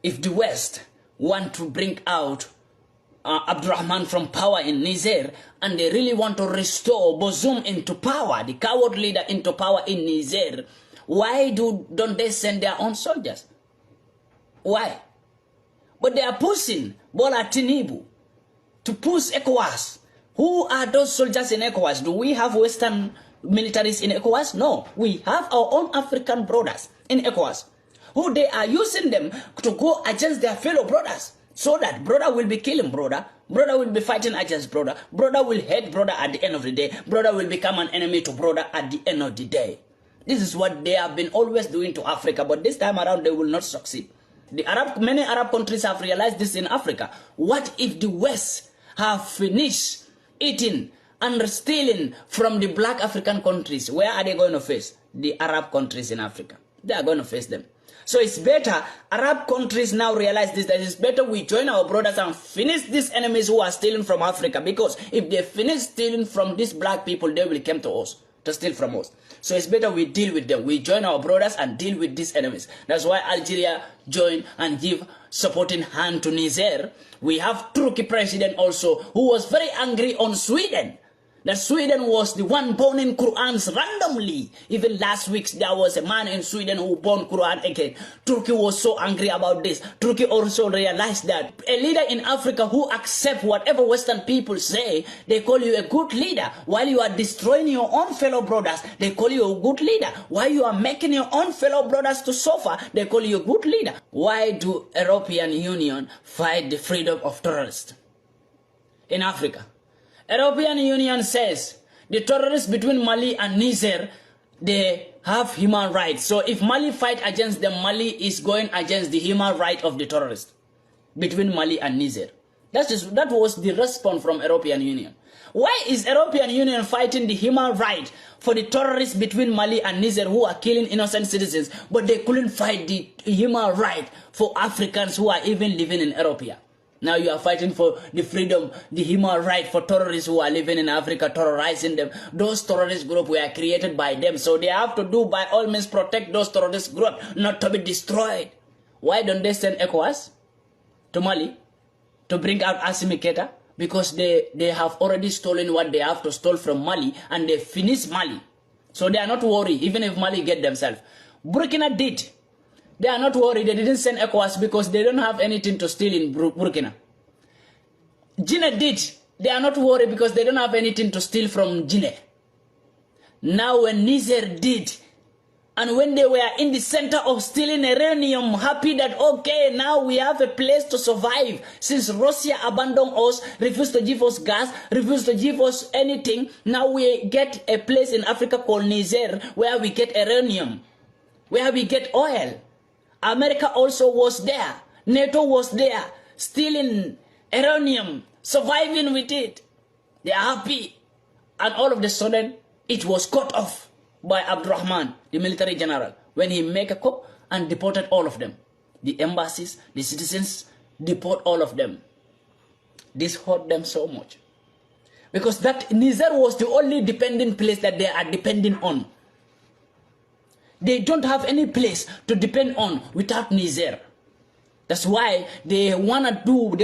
if the West want to bring out Abdurrahman from power in Niger, and they really want to restore Bazoum into power, the coward leader into power in Niger, why don't they send their own soldiers? Why? But they are pushing Bola Tinubu to push ECOWAS. Who are those soldiers in ECOWAS? Do we have Western militaries in ECOWAS? No. We have our own African brothers in ECOWAS, who they are using them to go against their fellow brothers. So that brother will be killing brother, brother will be fighting against brother, brother will hate brother at the end of the day, brother will become an enemy to brother at the end of the day. This is what they have been always doing to Africa, but this time around they will not succeed. Many Arab countries have realized this in Africa. What if the West have finished eating and stealing from the black African countries? Where are they going to face? The Arab countries in Africa. They are going to face them. So it's better, Arab countries now realize this, that it's better we join our brothers and finish these enemies who are stealing from Africa, because if they finish stealing from these black people, they will come to us to steal from us. So it's better we deal with them. We join our brothers and deal with these enemies. That's why Algeria joined and give supporting hand to Niger. We have Turkey president also, who was very angry on Sweden. That Sweden was the one burning Qurans randomly. Even last week, there was a man in Sweden who burned Quran again. Turkey was so angry about this. Turkey also realized that a leader in Africa who accepts whatever Western people say, they call you a good leader. While you are destroying your own fellow brothers, they call you a good leader. While you are making your own fellow brothers to suffer, they call you a good leader. Why do European Union fight the freedom of terrorists in Africa? European Union says the terrorists between Mali and Niger, they have human rights. So if Mali fight against them, Mali is going against the human right of the terrorists between Mali and Niger. That was the response from European Union. Why is European Union fighting the human right for the terrorists between Mali and Niger who are killing innocent citizens, but they couldn't fight the human right for Africans who are even living in Europe? Now you are fighting for the freedom, the human right for terrorists who are living in Africa, terrorizing them. Those terrorist groups were created by them, so they have to do by all means protect those terrorist groups, not to be destroyed. Why don't they send ECOWAS to Mali to bring out Assimi Goïta? Because they have already stolen what they have to steal from Mali, and they finish Mali. So they are not worried, even if Mali get themselves. Burkina did. They are not worried. They didn't send ECOWAS because they don't have anything to steal in Burkina. Guinea did. They are not worried because they don't have anything to steal from Guinea. Now when Niger did, and when they were in the center of stealing uranium, happy that, okay, now we have a place to survive. Since Russia abandoned us, refused to give us gas, refused to give us anything, now we get a place in Africa called Niger where we get uranium, where we get oil. America also was there. NATO was there, stealing uranium, surviving with it. They are happy. And all of a sudden, it was cut off by Abdurrahman, the military general, when he made a coup and deported all of them. The embassies, the citizens, deport all of them. This hurt them so much. Because that Niger was the only dependent place that they are depending on. They don't have any place to depend on without Niger. That's why they want to do,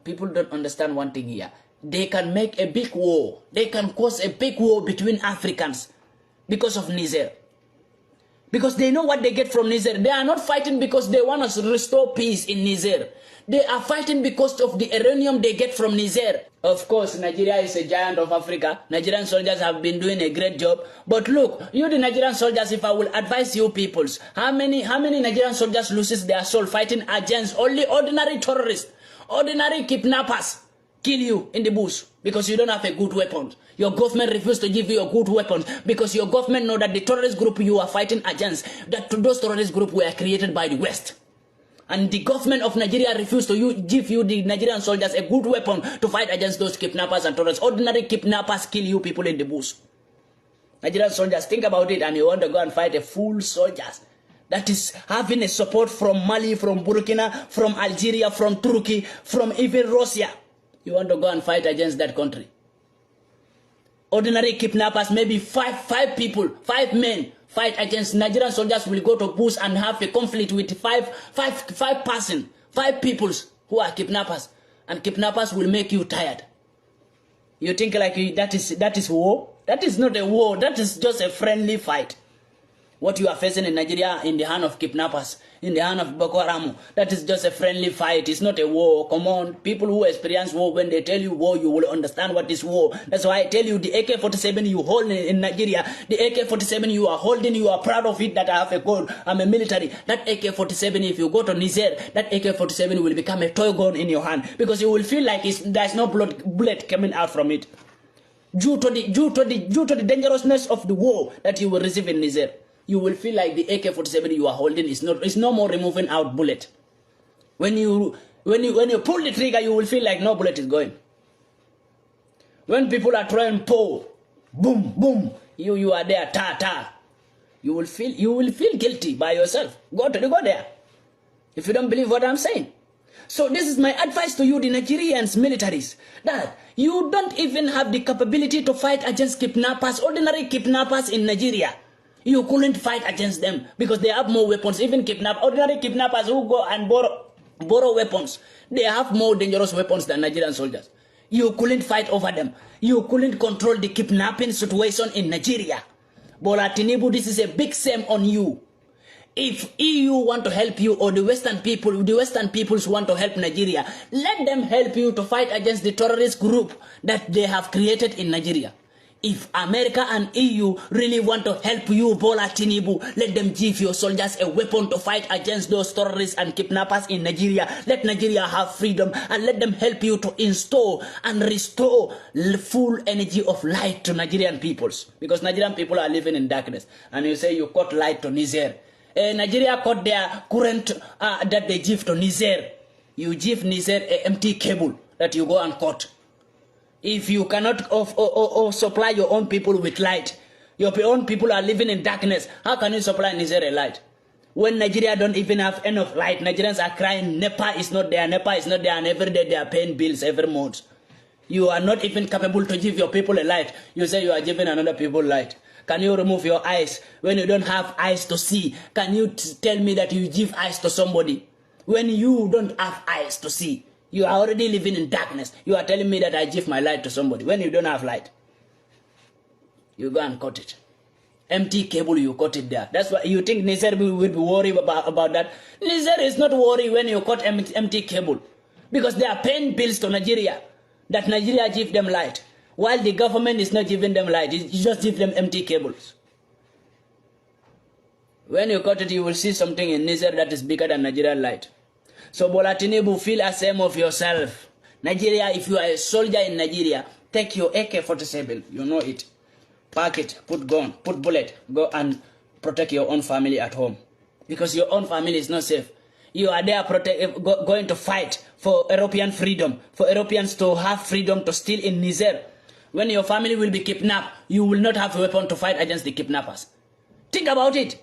people don't understand one thing here. They can make a big war. They can cause a big war between Africans because of Niger. Because they know what they get from Niger. They are not fighting because they want to restore peace in Niger. They are fighting because of the uranium they get from Niger. Of course, Nigeria is a giant of Africa. Nigerian soldiers have been doing a great job. But look, you the Nigerian soldiers, if I will advise you peoples, how many Nigerian soldiers loses their soul fighting against only ordinary terrorists, ordinary kidnappers, kill you in the bush because you don't have a good weapon. Your government refused to give you a good weapon because your government know that the terrorist group you are fighting against, that those terrorist groups were created by the West. And the government of Nigeria refused to give you, the Nigerian soldiers, a good weapon to fight against those kidnappers and terrorists. Ordinary kidnappers kill you people in the bush. Nigerian soldiers, think about it, and you want to go and fight a full soldiers that is having a support from Mali, from Burkina, from Algeria, from Turkey, from even Russia. You want to go and fight against that country. Ordinary kidnappers, maybe five people, 5 men fight against Nigerian soldiers will go to bush and have a conflict with five peoples who are kidnappers, and kidnappers will make you tired. You think like that is war? That is not a war. That is just a friendly fight. What you are facing in Nigeria in the hand of kidnappers, in the hand of Boko Haram, that is just a friendly fight. It's not a war. Come on, people who experience war, when they tell you war, you will understand what is war. That's why I tell you the AK-47 you hold in Nigeria, the AK-47 you are holding, you are proud of it that I have a gun, I'm a military. That AK-47, if you go to Niger, that AK-47 will become a toy gun in your hand, because you will feel like there's no bullet coming out from it. Due to the dangerousness of the war that you will receive in Niger, you will feel like the AK-47 you are holding is no more removing out bullet. When you pull the trigger, you will feel like no bullet is going. When people are trying pull, boom, boom, you are there, ta. You will feel guilty by yourself. Go there. If you don't believe what I'm saying. So this is my advice to you, the Nigerians militaries, that you don't even have the capability to fight against kidnappers, ordinary kidnappers in Nigeria. You couldn't fight against them because they have more weapons. Even ordinary kidnappers who go and borrow weapons, they have more dangerous weapons than Nigerian soldiers. You couldn't fight over them. You couldn't control the kidnapping situation in Nigeria. Bola Tinubu, this is a big shame on you. If EU want to help you, or the Western peoples want to help Nigeria, let them help you to fight against the terrorist group that they have created in Nigeria. If America and EU really want to help you, Bola Tinubu, let them give your soldiers a weapon to fight against those terrorists and kidnappers in Nigeria. Let Nigeria have freedom, and let them help you to install and restore full energy of light to Nigerian peoples. Because Nigerian people are living in darkness. And you say you cut light to Niger. Nigeria cut their current that they give to Niger. You give Niger an empty cable that you go and cut. If you cannot supply your own people with light, your own people are living in darkness, how can you supply Niger a light? When Nigeria don't even have enough light, Nigerians are crying, NEPA is not there, and every day they are paying bills every month. You are not even capable to give your people a light. You say you are giving another people light. Can you remove your eyes when you don't have eyes to see? Can you tell me that you give eyes to somebody when you don't have eyes to see? You are already living in darkness. You are telling me that I give my light to somebody when you don't have light. You go and cut it. Empty cable, you cut it there. That's why you think Niger will be worried about that. Niger is not worried when you cut empty cable, because they are paying bills to Nigeria, that Nigeria give them light, while the government is not giving them light. You just give them empty cables. When you cut it, you will see something in Niger that is bigger than Nigerian light. So Bola Tinubu, feel ashamed of yourself. Nigeria, if you are a soldier in Nigeria, take your AK-47, you know it. Pack it, put gun, put bullet, go and protect your own family at home. Because your own family is not safe. You are there going to fight for European freedom, for Europeans to have freedom to steal in Niger. When your family will be kidnapped, you will not have a weapon to fight against the kidnappers. Think about it.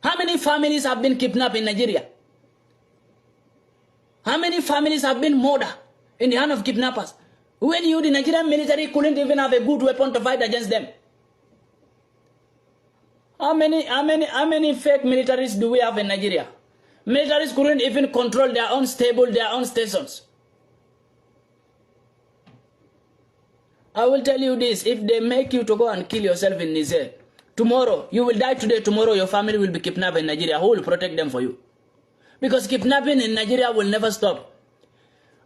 How many families have been kidnapped in Nigeria? How many families have been murdered in the hand of kidnappers? When you, the Nigerian military, couldn't even have a good weapon to fight against them. How many fake militaries do we have in Nigeria? Militaries couldn't even control their own stable, their own stations. I will tell you this, if they make you to go and kill yourself in Niger, tomorrow, you will die today, tomorrow your family will be kidnapped in Nigeria. Who will protect them for you? Because kidnapping in Nigeria will never stop.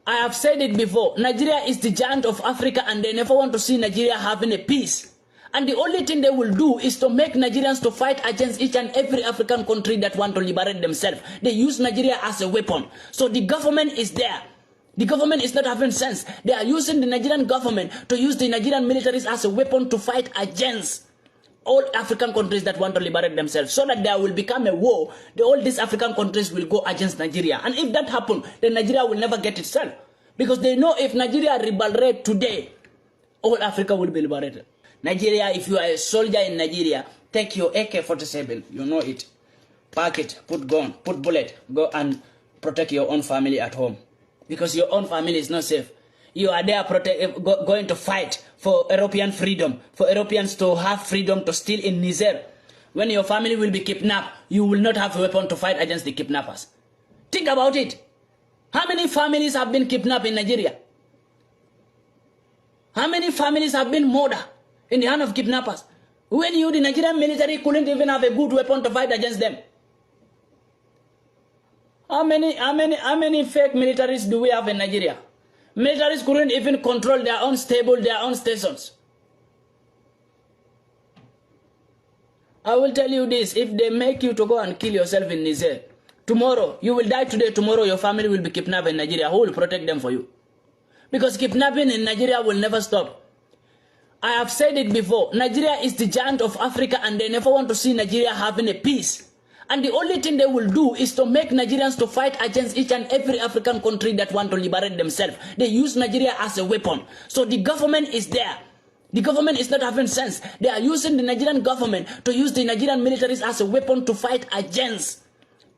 I have said it before, Nigeria is the giant of Africa, and they never want to see Nigeria having a peace. And the only thing they will do is to make Nigerians to fight against each and every African country that want to liberate themselves. They use Nigeria as a weapon. So the government is there. The government is not having sense. They are using the Nigerian government to use the Nigerian militaries as a weapon to fight against all African countries that want to liberate themselves, so that there will become a war. All these African countries will go against Nigeria. And if that happens, then Nigeria will never get itself. Because they know if Nigeria liberates today, all Africa will be liberated. Nigeria, if you are a soldier in Nigeria, take your AK-47, you know it. Pack it, put gun, put bullet, go and protect your own family at home. Because your own family is not safe. You are there going to fight for European freedom, for Europeans to have freedom to steal in Niger. when your family will be kidnapped, you will not have a weapon to fight against the kidnappers. Think about it. How many families have been kidnapped in Nigeria? How many families have been murdered in the hand of kidnappers? When the Nigerian military couldn't even have a good weapon to fight against them. How many fake militaries do we have in Nigeria? Militaries couldn't even control their own stable, their own stations. I will tell you this, if they make you to go and kill yourself in Niger, tomorrow, you will die today, tomorrow your family will be kidnapped in Nigeria. Who will protect them for you? Because kidnapping in Nigeria will never stop. I have said it before, Nigeria is the giant of Africa and they never want to see Nigeria having a peace. And the only thing they will do is to make Nigerians to fight against each and every African country that want to liberate themselves. They use Nigeria as a weapon. So the government is there. The government is not having sense. They are using the Nigerian government to use the Nigerian militaries as a weapon to fight against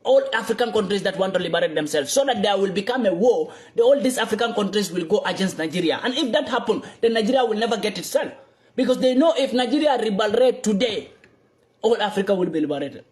all African countries that want to liberate themselves, so that there will become a war. All these African countries will go against Nigeria. And if that happens, then Nigeria will never get itself. Because they know if Nigeria liberates today, all Africa will be liberated.